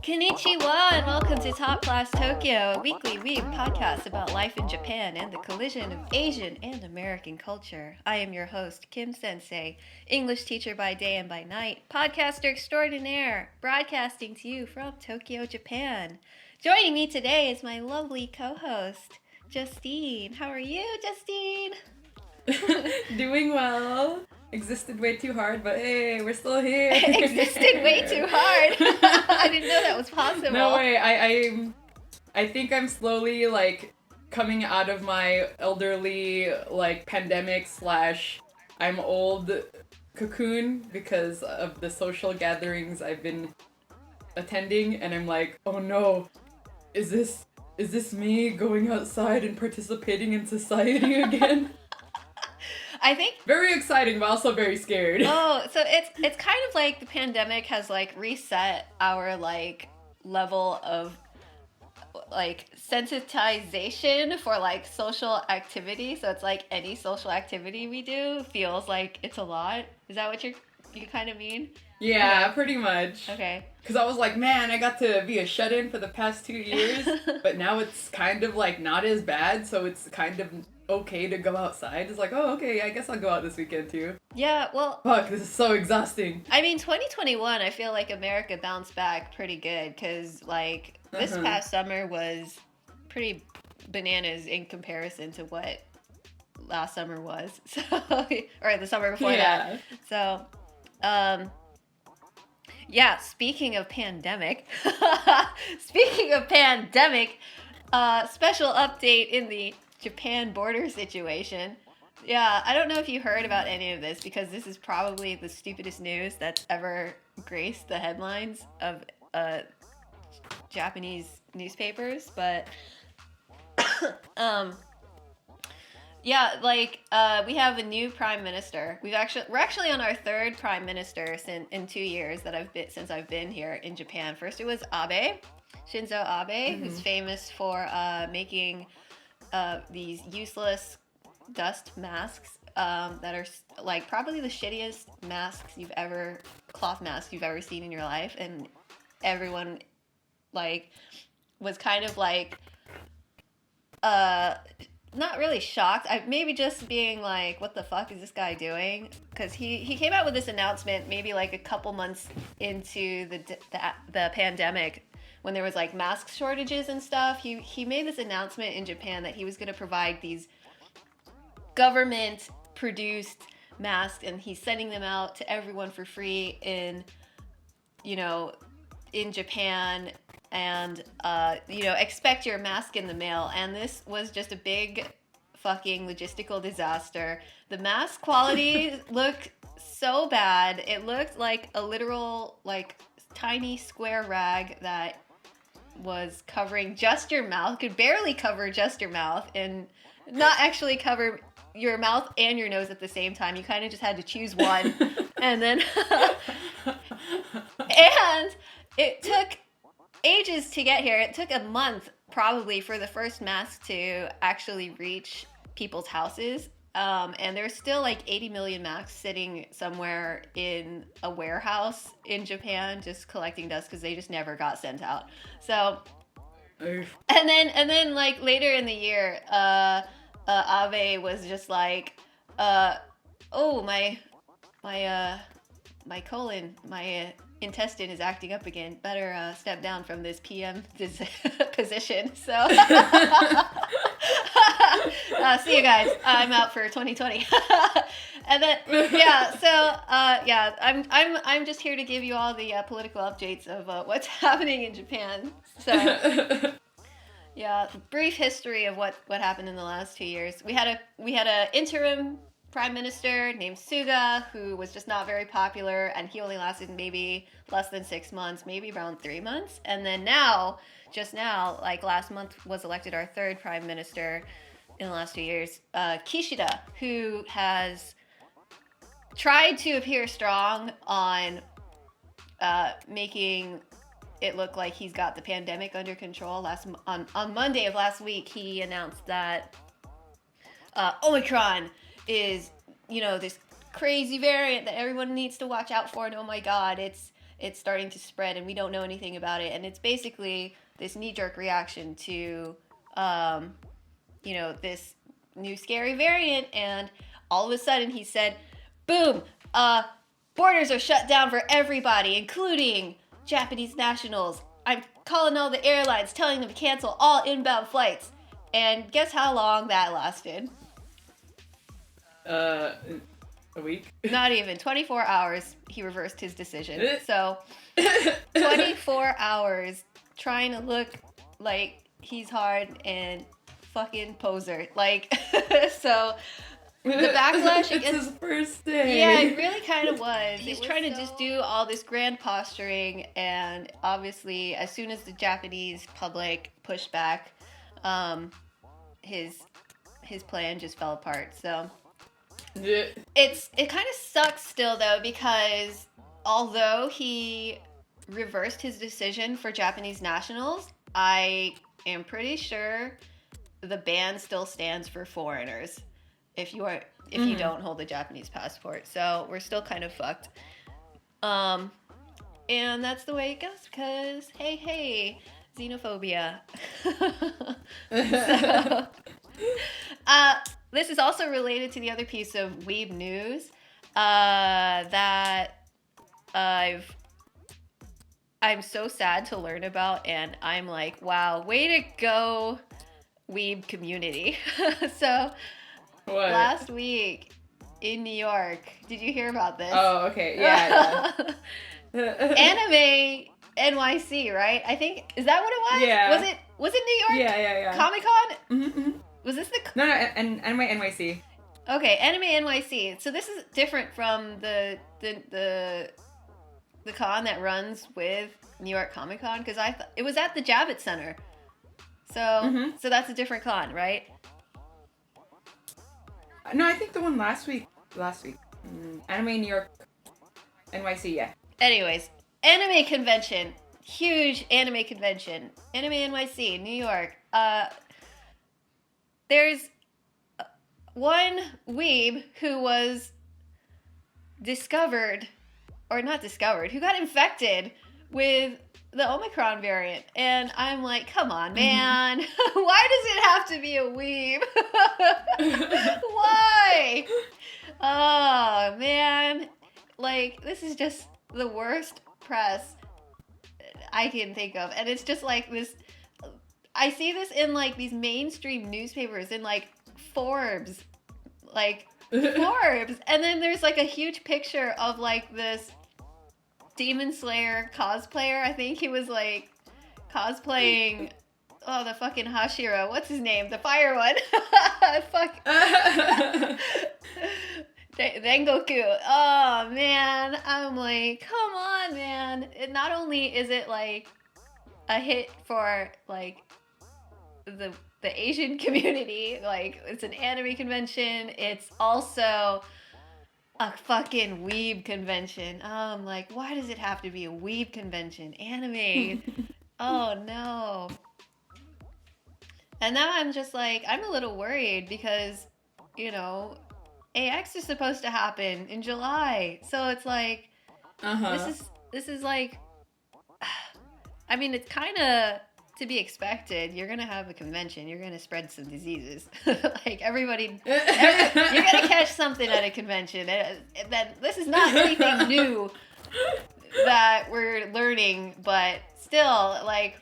Konnichiwa and welcome to Top Class Tokyo, a weekly Weeb podcast about life in Japan and the collision of Asian and American culture. I am your host, Kim Sensei, English teacher by day and by night, podcaster extraordinaire, broadcasting to you from Tokyo, Japan. Joining me today is my lovely co-host, Justine. How are you, Justine? Doing well. Existed way too hard, but hey, we're still here. Existed way too hard. I didn't know that was possible. No way. I think I'm slowly coming out of my elderly pandemic / I'm old cocoon because of the social gatherings I've been attending, and I'm like, oh no, is this me going outside and participating in society again? I think very exciting, but also very scared. Oh, so it's kind of like the pandemic has reset our level of sensitization for social activity. So it's like any social activity we do feels like it's a lot. Is that what you kind of mean? Yeah, okay. Pretty much. Okay. Because I was like, man, I got to be a shut-in for the past 2 years, but now it's kind of not as bad, so it's kind of okay to go outside. It's like, oh, okay, I guess I'll go out this weekend too. Yeah, well... Fuck, this is so exhausting. I mean, 2021, I feel like America bounced back pretty good, because, this past summer was pretty bananas in comparison to what last summer was. So, or the summer before that. So, yeah, speaking of pandemic, special update in the Japan border situation. Yeah, I don't know if you heard about any of this because this is probably the stupidest news that's ever graced the headlines of Japanese newspapers, but yeah, we have a new prime minister. We're actually on our third prime minister in 2 years since I've been here in Japan. First it was Shinzo Abe, who's famous for making these useless dust masks that are probably the shittiest cloth masks you've ever seen in your life, and everyone was kind of not really shocked. Maybe just being what the fuck is this guy doing? Because he came out with this announcement maybe a couple months into the pandemic, when there was mask shortages and stuff. He made this announcement in Japan that he was going to provide these government produced masks, and he's sending them out to everyone for free in Japan, and expect your mask in the mail. And this was just a big fucking logistical disaster. The mask quality looked so bad. It looked like a literal tiny square rag that was covering just your mouth, could barely cover just your mouth, and not actually cover your mouth and your nose at the same time. You kind of just had to choose one. And then and it took ages to get here. It took a month probably for the first mask to actually reach people's houses. And there's still 80 million masks sitting somewhere in a warehouse in Japan just collecting dust because they just never got sent out. So, and then later in the year, Abe was just oh, my colon, my intestine is acting up again. Better step down from this PM position. So, see you guys. I'm out for 2020. And then I'm just here to give you all the political updates of what's happening in Japan. So. Yeah, brief history of what happened in the last 2 years. We had a interim prime minister named Suga, who was just not very popular, and he only lasted maybe less than 6 months, maybe around 3 months. And then just now, last month was elected our third prime minister in the last 2 years, Kishida, who has tried to appear strong on making it looked like he's got the pandemic under control. On Monday of last week, he announced that Omicron is, this crazy variant that everyone needs to watch out for. And oh my God, it's it's starting to spread and we don't know anything about it. And it's basically this knee-jerk reaction to, this new scary variant. And all of a sudden he said, boom, borders are shut down for everybody, including Japanese nationals. I'm calling all the airlines, telling them to cancel all inbound flights. And guess how long that lasted? A week? Not even. 24 hours, he reversed his decision. So, 24 hours trying to look like he's hard and fucking poser. Like, so... The backlash against... It's his first day. Yeah, it really kind of was. He's trying to just do all this grand posturing, and obviously, as soon as the Japanese public pushed back, his plan just fell apart. So it kind of sucks still, though, because although he reversed his decision for Japanese nationals, I am pretty sure the ban still stands for foreigners. If you don't hold a Japanese passport. So we're still kind of fucked. And that's the way it goes because, hey, xenophobia. So, this is also related to the other piece of Weeb news that I'm so sad to learn about, and I'm like, wow, way to go, Weeb community. So... What? Last week in New York, did you hear about this? Oh, okay, yeah. Anime NYC, right? I think, is that what it was? Yeah. Was it New York? Yeah. Comic-Con? Mm-hmm. Was this the... No, Anime NYC. Okay, Anime NYC. So this is different from the con that runs with New York Comic-Con, because it was at the Javits Center. So, so that's a different con, right? No, I think the one last week. Anime New York, NYC, yeah. Anyways, anime convention. Huge anime convention. Anime NYC, New York. There's one weeb who was who got infected with the Omicron variant, and I'm like, come on, man. Why does it have to be a weeb? Why? Oh, man. Like, this is just the worst press I can think of. And it's just like this, I see this in like these mainstream newspapers, in like Forbes. And then there's like a huge picture of like this Demon Slayer cosplayer. I think he was like cosplaying the fucking Hashira. What's his name? The fire one. Fuck. Rengoku. Oh man. I'm like, come on, man. Not only is it like a hit for like the Asian community, like it's an anime convention, it's also a fucking weeb convention. I'm like, why does it have to be a weeb convention? Anime. Oh no. And now I'm just like, I'm a little worried because, AX is supposed to happen in July. So it's like, this is like, I mean, it's kind of to be expected. You're going to have a convention. You're going to spread some diseases. Like you're going to catch something at a convention. That this is not anything new that we're learning, but still, like,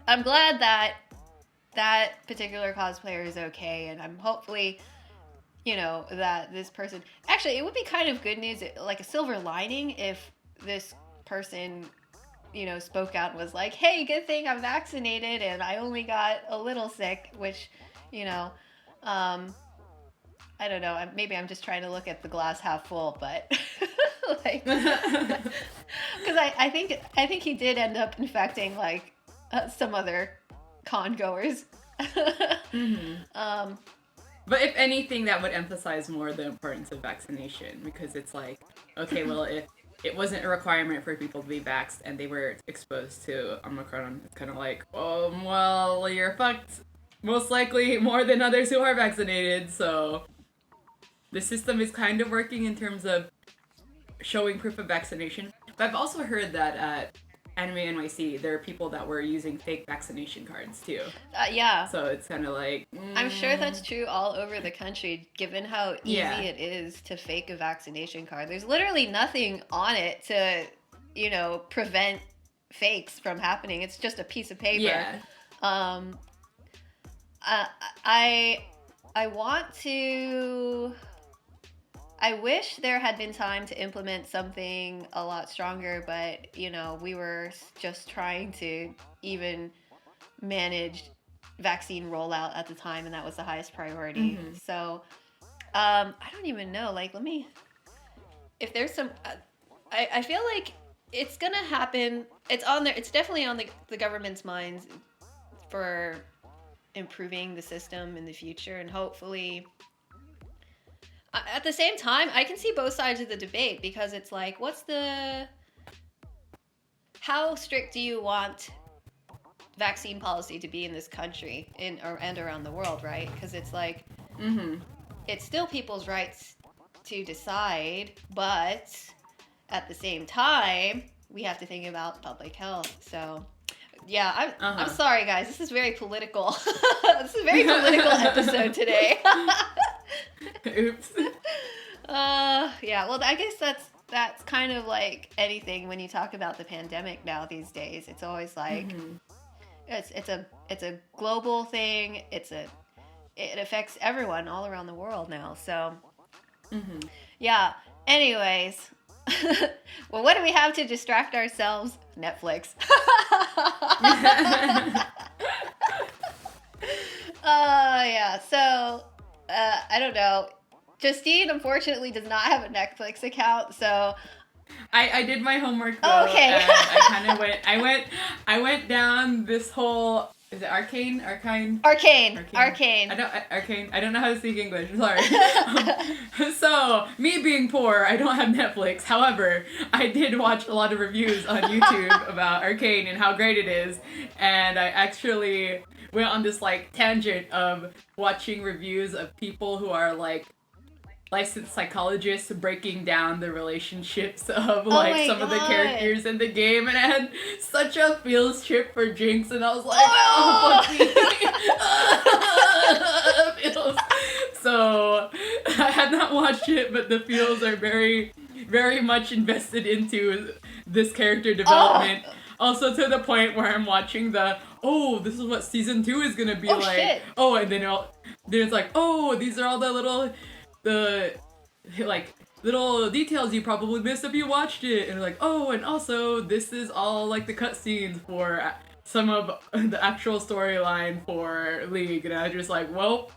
I'm glad that particular cosplayer is okay, and I'm hopefully, that this person... Actually, it would be kind of good news, like a silver lining, if this person, spoke out and was like, hey, good thing I'm vaccinated and I only got a little sick, which, I don't know, maybe I'm just trying to look at the glass half full, but... like... Because I think he did end up infecting, like, some other con goers. But if anything, that would emphasize more the importance of vaccination, because it's like, okay, well, if it wasn't a requirement for people to be vaxxed and they were exposed to Omicron, it's kind of like, well, you're fucked most likely more than others who are vaccinated, so the system is kind of working in terms of showing proof of vaccination. But I've also heard that at Anime NYC, there are people that were using fake vaccination cards too. Yeah. So it's kind of like... I'm sure that's true all over the country, given how easy it is to fake a vaccination card. There's literally nothing on it to, prevent fakes from happening. It's just a piece of paper. Yeah. I want to... I wish there had been time to implement something a lot stronger, but, we were just trying to even manage vaccine rollout at the time, and that was the highest priority. Mm-hmm. So, I don't even know. Like, if there's some... I feel like it's gonna happen. It's on there. It's definitely on the government's minds for improving the system in the future, and hopefully... At the same time, I can see both sides of the debate, because it's like, how strict do you want vaccine policy to be in this country and around the world, right? Because it's like, it's still people's rights to decide, but at the same time, we have to think about public health. So, yeah, I'm sorry, guys. This is very political. This is a very political episode today. Oops. Yeah, well, I guess that's kind of like anything when you talk about the pandemic now these days. It's always like it's a global thing. It affects everyone all around the world now. So yeah. Anyways, well, what do we have to distract ourselves? Netflix. Yeah. So I don't know. Justine, unfortunately, does not have a Netflix account, so... I did my homework, though. Okay. And I kind of I went down this whole... Is it Arcane? Arcane. Arcane. I don't know how to speak English. Sorry. So, me being poor, I don't have Netflix. However, I did watch a lot of reviews on YouTube about Arcane and how great it is. And I actually went on this, tangent of watching reviews of people who are, licensed psychologists breaking down the relationships of some of the characters in the game, and I had such a feels trip for Jinx, and I was like, fuck me. Feels. So I had not watched it, but the feels are very, very much invested into this character development. Also to the point where I'm watching this is what season 2 is gonna be like. Shit. And then it's like, these are all the little details you probably missed if you watched it, and and also this is all the cutscenes for some of the actual storyline for League, and I was just like, well,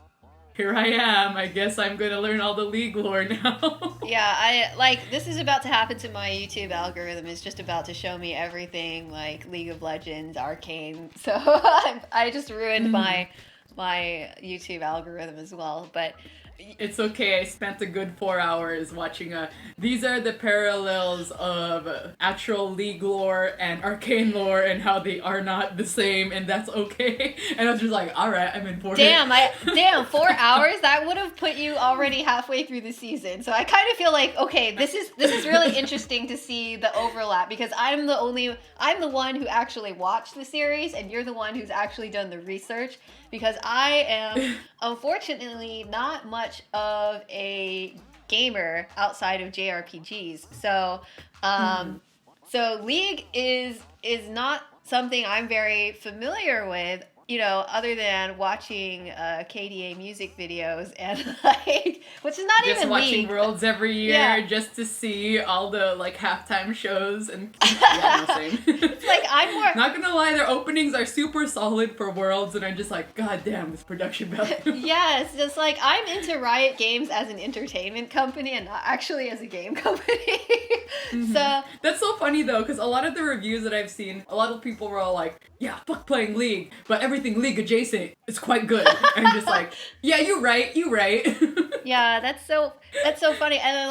here I am. I guess I'm gonna learn all the League lore now. Yeah, this is about to happen to my YouTube algorithm. It's just about to show me everything League of Legends, Arcane. So I just ruined my YouTube algorithm as well, but. It's okay, I spent a good 4 hours watching these are the parallels of actual League lore and Arcane lore and how they are not the same, and that's okay. And I was just like, alright, I'm in for it. Damn, 4 hours? That would have put you already halfway through the season. So I kind of feel like, okay, this is really interesting to see the overlap, because I'm the one who actually watched the series, and you're the one who's actually done the research, because I am, unfortunately, not much of a gamer outside of JRPGs. So, so League is not something I'm very familiar with, other than watching KDA music videos and which is not just even watching League. Worlds every year just to see all the halftime shows and same. It's I'm more not gonna lie, their openings are super solid for Worlds, and I'm just like, god damn, this production value. Yeah, it's just I'm into Riot Games as an entertainment company and not actually as a game company. So that's so funny though, because a lot of the reviews that I've seen, a lot of people were all like, yeah, fuck playing League, but everything League adjacent is quite good. And I'm just like, yeah, you right. Yeah, that's so funny. And then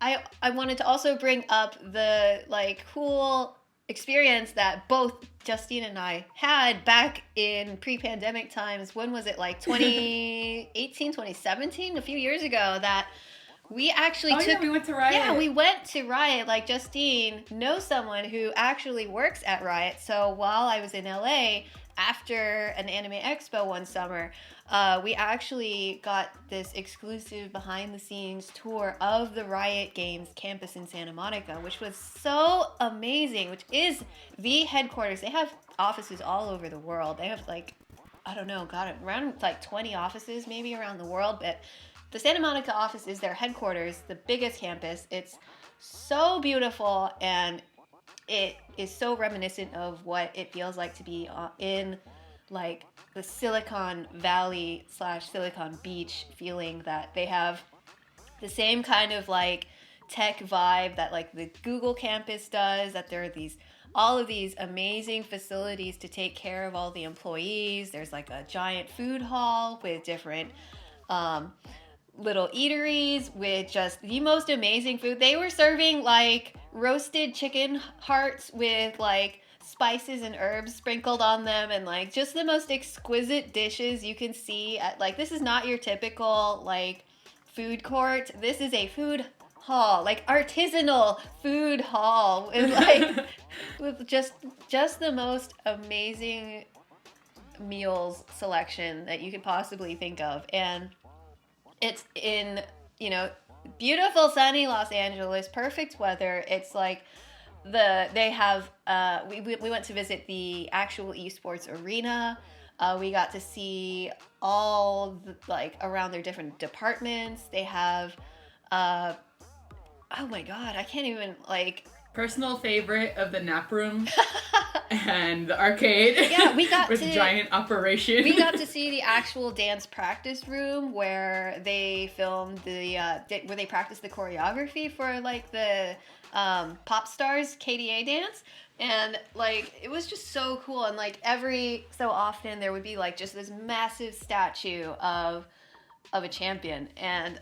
I wanted to also bring up the cool experience that both Justine and I had back in pre-pandemic times. When was it? 2018, 2017, a few years ago, that We actually we went to Riot. Yeah, we went to Riot. Like, Justine knows someone who actually works at Riot. So while I was in LA, after an anime expo one summer, we actually got this exclusive behind-the-scenes tour of the Riot Games campus in Santa Monica, which was so amazing, which is the headquarters. They have offices all over the world. They have, like, I don't know, around like 20 offices maybe around the world, but the Santa Monica office is their headquarters, the biggest campus. It's so beautiful, and it is so reminiscent of what it feels like to be in like the Silicon Valley / Silicon Beach feeling, that they have the same kind of like tech vibe that like the Google campus does, that there are all of these amazing facilities to take care of all the employees. There's like a giant food hall with different little eateries with just the most amazing food. They were serving like roasted chicken hearts with like spices and herbs sprinkled on them, and like just the most exquisite dishes you can see at, like, this is not your typical like food court. This is a food hall, like artisanal food hall with like with just the most amazing meals selection that you could possibly think of. And it's in, beautiful sunny Los Angeles, perfect weather. It's like they have we went to visit the actual esports arena. We got to see all like around their different departments. They have oh my god, I can't even like personal favorite of the nap room and the arcade. Yeah, we got with to giant operation. We got to see the actual dance practice room where they filmed where they practiced the choreography for like the pop stars KDA dance, and like it was just so cool. And like every so often there would be like just this massive statue of a champion, and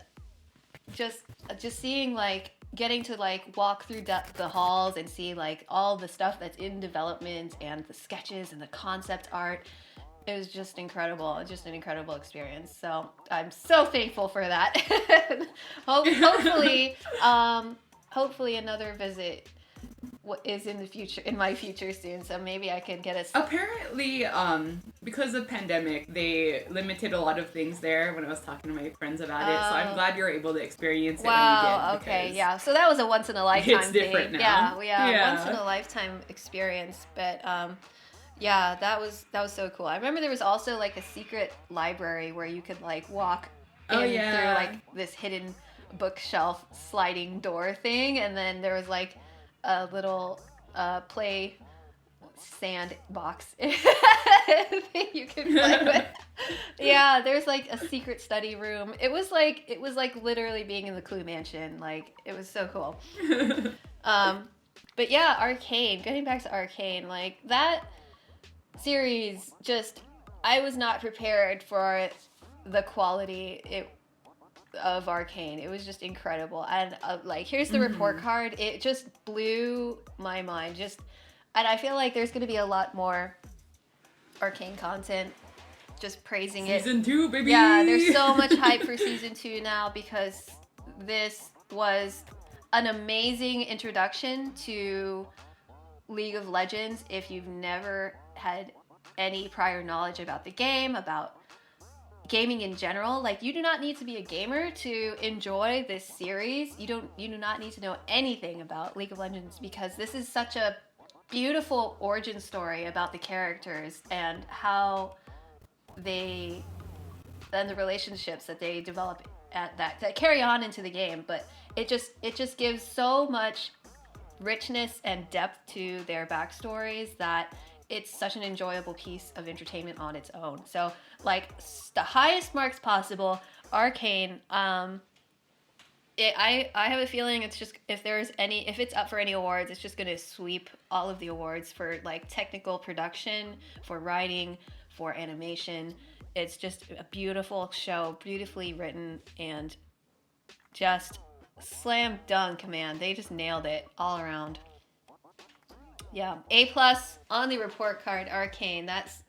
just seeing like getting to like walk through the halls and see like all the stuff that's in development and the sketches and the concept art. It was just incredible. Just an incredible experience. So I'm so thankful for that. Hopefully another visit is in my future soon. So maybe I could get Apparently, because of pandemic, they limited a lot of things there when I was talking to my friends about it. So I'm glad you're able to experience it when you did. Okay, yeah. So that was a once in a lifetime it's different thing. now. Yeah, once in a lifetime experience. But yeah, that was so cool. I remember there was also like a secret library where you could like walk in through like this hidden bookshelf sliding door thing, and then there was like a little play sandbox thing you can play with. Yeah, there's like a secret study room. It was like literally being in the Clue Mansion. Like, it was so cool. But yeah, Arcane. Getting back to Arcane, like that series, just I was not prepared for the quality of Arcane. It was just incredible. And like, here's the report card. It just blew my mind. And I feel like there's going to be a lot more Arcane content, just praising Season 2, baby! Yeah, there's so much hype for Season 2 now, because this was an amazing introduction to League of Legends. If you've never had any prior knowledge about the game, about gaming in general, like, you do not need to be a gamer to enjoy this series. You do not need to know anything about League of Legends, because this is such a beautiful origin story about the characters and how the relationships that they develop that carry on into the game. But it just gives so much richness and depth to their backstories that it's such an enjoyable piece of entertainment on its own. So, like, the highest marks possible, Arcane. I have a feeling it's just, if it's up for any awards, it's just going to sweep all of the awards for like technical production, for writing, for animation. It's just a beautiful show, beautifully written, and just slam dunk, man. They just nailed it all around. Yeah, A+ on the report card, Arcane. That's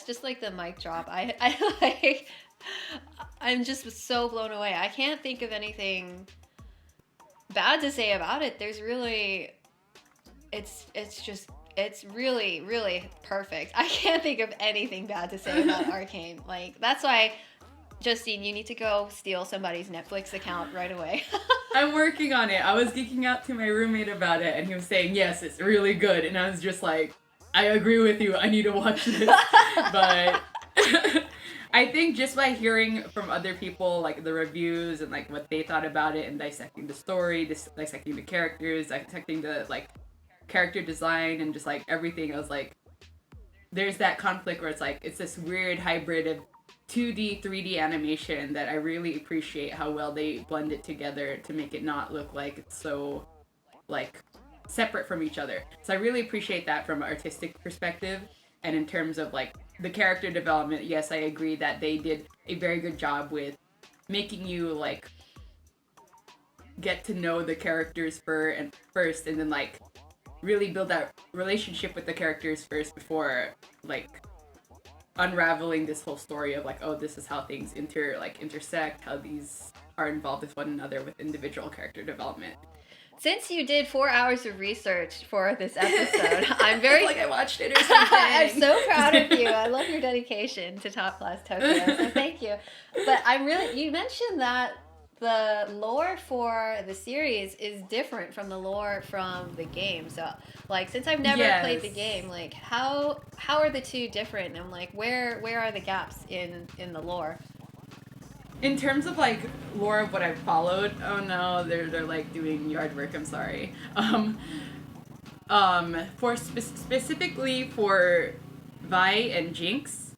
just like the mic drop. I like I'm just so blown away. I can't think of anything bad to say about it. There's really, it's really, really perfect. I can't think of anything bad to say about Arcane. Like, that's why, Justine, you need to go steal somebody's Netflix account right away. I'm working on it. I was geeking out to my roommate about it, and he was saying, yes, it's really good. And I was just like, I agree with you. I need to watch this. But I think just by hearing from other people, like the reviews and like what they thought about it and dissecting the story, dissecting the characters, dissecting the like character design and just like everything, I was like, there's that conflict where it's like, it's this weird hybrid of 2D, 3D animation that I really appreciate how well they blend it together to make it not look like it's so like separate from each other. So I really appreciate that from an artistic perspective. And in terms of like the character development, yes, I agree that they did a very good job with making you like get to know the characters first and then like really build that relationship with the characters first before like unraveling this whole story of like, oh, this is how things intersect, how these are involved with one another with individual character development. Since you did 4 hours of research for this episode, I'm very like I watched it or something. I'm so proud of you. I love your dedication to Top Class Tokyo, so thank you. But you mentioned that the lore for the series is different from the lore from the game. So, like, since I've never played the game, like, how are the two different? And I'm like, where are the gaps in the lore? In terms of like lore of what I've followed, oh no, they're like doing yard work. I'm sorry. For specifically for Vi and Jinx,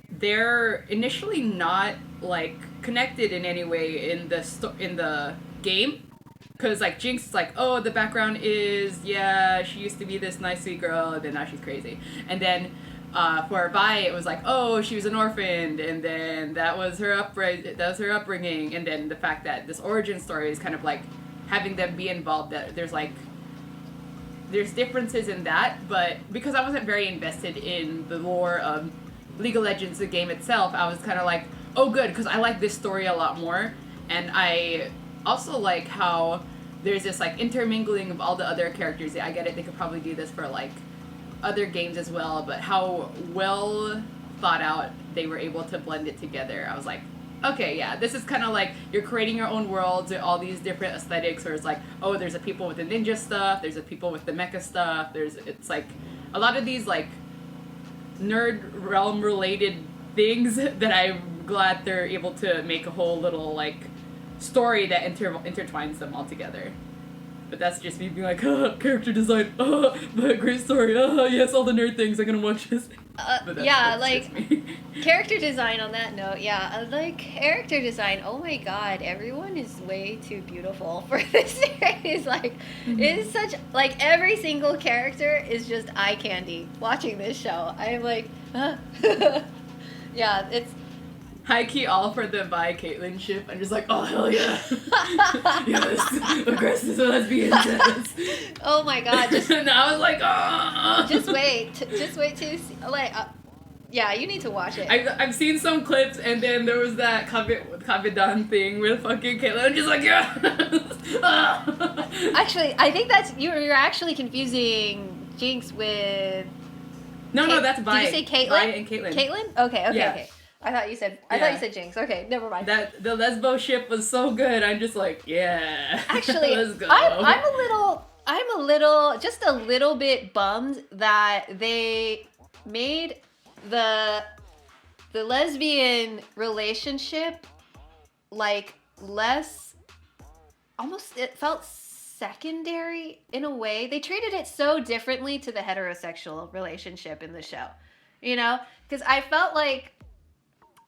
they're initially not like connected in any way in the game, because like Jinx is like, oh, the background is she used to be this nice sweet girl and then now she's crazy, and then for Vi it was like, oh, she was an orphan and then that was her upbringing, and then the fact that this origin story is kind of like having them be involved, that there's differences in that. But because I wasn't very invested in the lore of League of Legends, the game itself, I was kind of like, oh good, because I like this story a lot more, and I also like how there's this like intermingling of all the other characters. I get it, they could probably do this for like other games as well, but how well thought out they were able to blend it together. I was like, okay, yeah, this is kind of like you're creating your own worlds with all these different aesthetics, where it's like, oh, there's a people with the ninja stuff, there's a people with the mecha stuff, it's like a lot of these like nerd realm related things that I'm glad they're able to make a whole little like story that intertwines them all together. But that's just me being like, character design, but great story, yes, all the nerd things, I'm gonna watch this. Yeah, like, character design on that note, like, character design, oh my god, everyone is way too beautiful for this series. Like, it is such, like, every single character is just eye candy watching this show. I'm like, yeah, it's... High key all for the Vi Caitlyn ship. I'm just like, oh hell yeah. Yes, aggressive lesbian sex. Oh my god. And I was like, oh. Just wait to see, like, yeah, you need to watch it. I've seen some clips, and then there was that Kavidan thing with fucking Caitlyn. I'm just like, yeah. Actually, I think you're actually confusing Jinx with... No, that's Vi. Did you say Caitlyn? Vi and Caitlyn. Caitlyn? Okay. I thought you said Jinx. Okay, never mind. That the lesbo ship was so good. I'm just like, yeah. Actually, let's go. I'm a little bit bummed that they made the lesbian relationship like less, almost, it felt secondary in a way. They treated it so differently to the heterosexual relationship in the show, you know? Because I felt like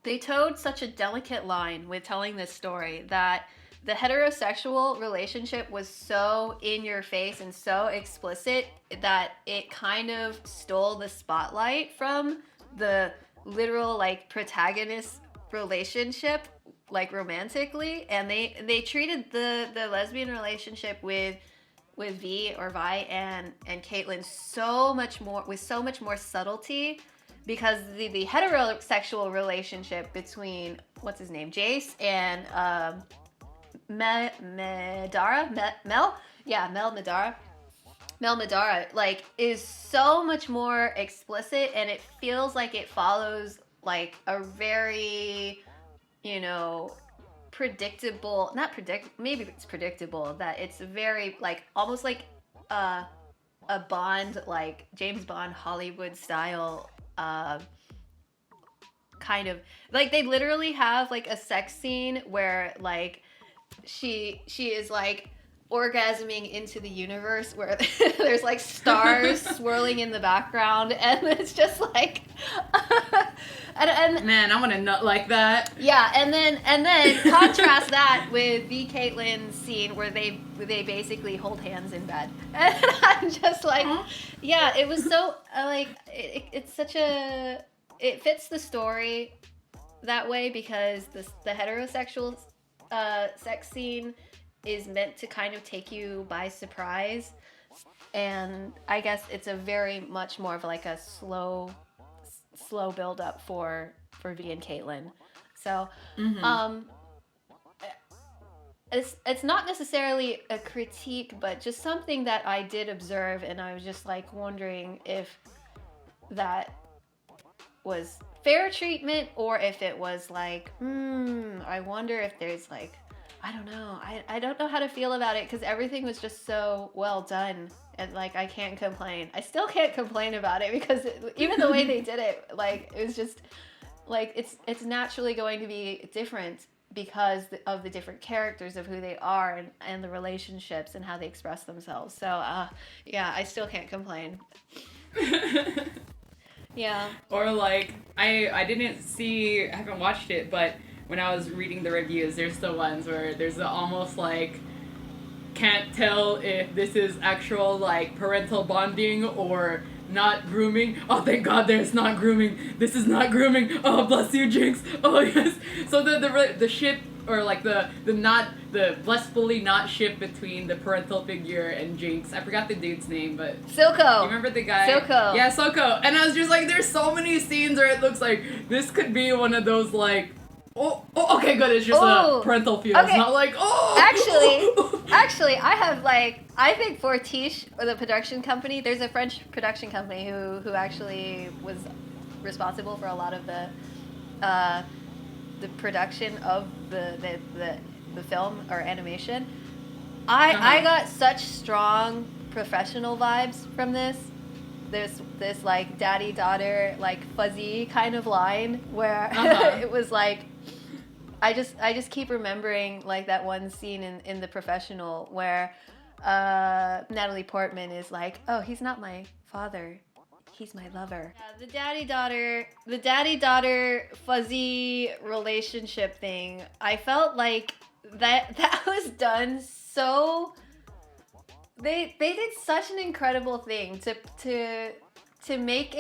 they towed such a delicate line with telling this story that the heterosexual relationship was so in your face and so explicit that it kind of stole the spotlight from the literal like protagonist relationship, like romantically, and they treated the lesbian relationship with Vi and Caitlyn so much more, with so much more subtlety because the heterosexual relationship between what's his name, Jace, and Medara, Mel Madara, like, is so much more explicit, and it feels like it follows like a very, you know, predictable, maybe it's predictable, that it's very like almost like a Bond, like James Bond Hollywood style kind of, like, they literally have like a sex scene where like she is like orgasming into the universe, where there's like stars swirling in the background, and it's just like and man, I want a nut like that. Yeah, and then contrast that with the Caitlyn scene where they basically hold hands in bed, and I'm just like, yeah, it was so like it's such a, it fits the story that way, because the heterosexual sex scene is meant to kind of take you by surprise, and I guess it's a very much more of like a slow build up for V and Caitlyn. So it's not necessarily a critique, but just something that I did observe, and I was just like wondering if that was fair treatment, or if it was like, I wonder if there's like, I don't know. I don't know how to feel about it, because everything was just so well done, and like I can't complain. I still can't complain about it, because even the way they did it, like, it was just like it's naturally going to be different because of the different characters of who they are, and the relationships and how they express themselves. So yeah, I still can't complain. Yeah. Or like I haven't watched it, but when I was reading the reviews, there's the ones where there's the almost like, can't tell if this is actual like parental bonding or not grooming. Oh, thank God there's not grooming. This is not grooming. Oh, bless you, Jinx. Oh, yes. So the ship, or like the blissfully not ship between the parental figure and Jinx. I forgot the dude's name, but Silco. You remember the guy? Silco. Yeah, Silco. And I was just like, there's so many scenes where it looks like this could be one of those like, oh, okay, good. It's just a parental feel. Okay. It's not like, Actually, I have like, I think for Tiche, or the production company, there's a French production company who actually was responsible for a lot of the production of the film or animation. I got such strong professional vibes from this. There's this like daddy-daughter, like fuzzy kind of line where it was like, I just keep remembering like that one scene in The Professional where Natalie Portman is like, oh, he's not my father, he's my lover. Yeah, the daddy-daughter fuzzy relationship thing, I felt like that was done so, they did such an incredible thing to make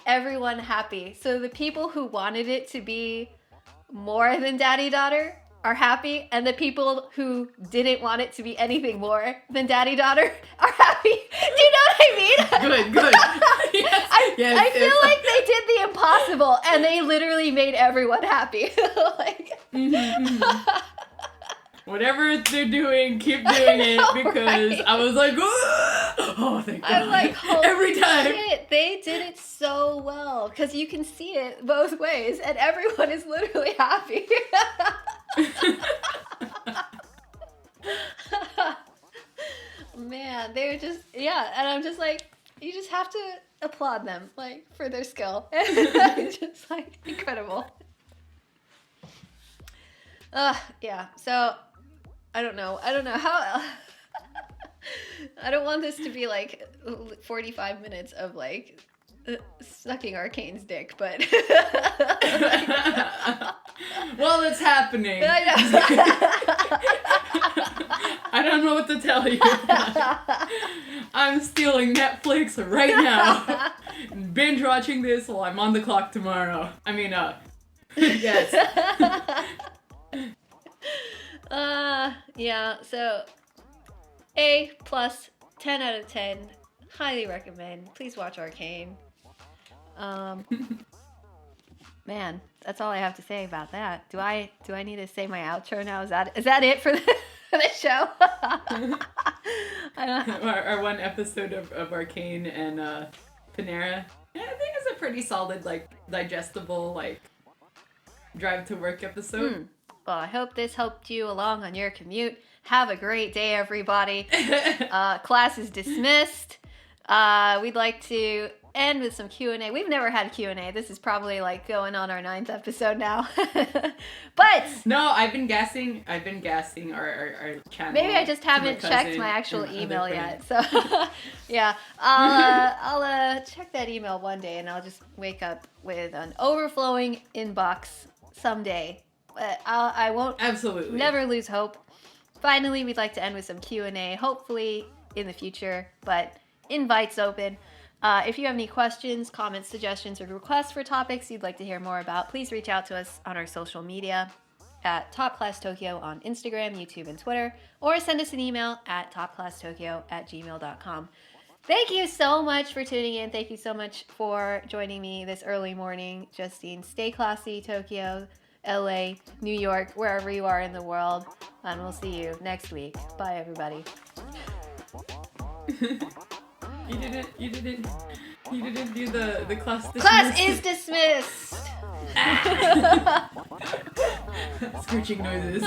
everyone happy. So the people who wanted it to be more than daddy-daughter are happy, and the people who didn't want it to be anything more than daddy-daughter are happy. Do you know what I mean? Good. Yes, I feel like they did the impossible, and they literally made everyone happy. Like, whatever they're doing, keep doing it, because right? I was like, oh, thank God. I'm like, holy every time. Shit, they did it so well, because you can see it both ways, and everyone is literally happy. Man, they're just, yeah, and I'm just like, you just have to applaud them, like, for their skill. It's just, like, incredible. Yeah, so, I don't know how, I don't want this to be, like, 45 minutes of, like, sucking Arcane's dick, but well, it's happening. I don't know what to tell you. I'm stealing Netflix right now and binge watching this while I'm on the clock tomorrow. I mean, yes. Yeah, so A+, 10 out of 10. Highly recommend. Please watch Arcane. Man, that's all I have to say about that. Do I need to say my outro now? Is that it for the show? I don't. Our one episode of Arcane and Panera. Yeah, I think it's a pretty solid, like, digestible, like, drive to work episode. Well, I hope this helped you along on your commute. Have a great day, everybody. Class is dismissed. We'd like to end with some Q&A. We've never had Q&A. This is probably like going on our 9th episode now. But no, I've been gassing our channel. Maybe I just haven't checked my actual email yet. So yeah, I'll check that email one day, and I'll just wake up with an overflowing inbox someday. But I won't absolutely never lose hope. Finally, we'd like to end with some Q&A, hopefully in the future, but invites open. If you have any questions, comments, suggestions, or requests for topics you'd like to hear more about, please reach out to us on our social media at Top Class Tokyo on Instagram, YouTube, and Twitter, or send us an email at topclasstokyo@gmail.com. Thank you so much for tuning in. Thank you so much for joining me this early morning. Justine, stay classy, Tokyo, LA, New York, wherever you are in the world. And we'll see you next week. Bye, everybody. You didn't do the class dismissed. Class is dismissed! Screeching noises.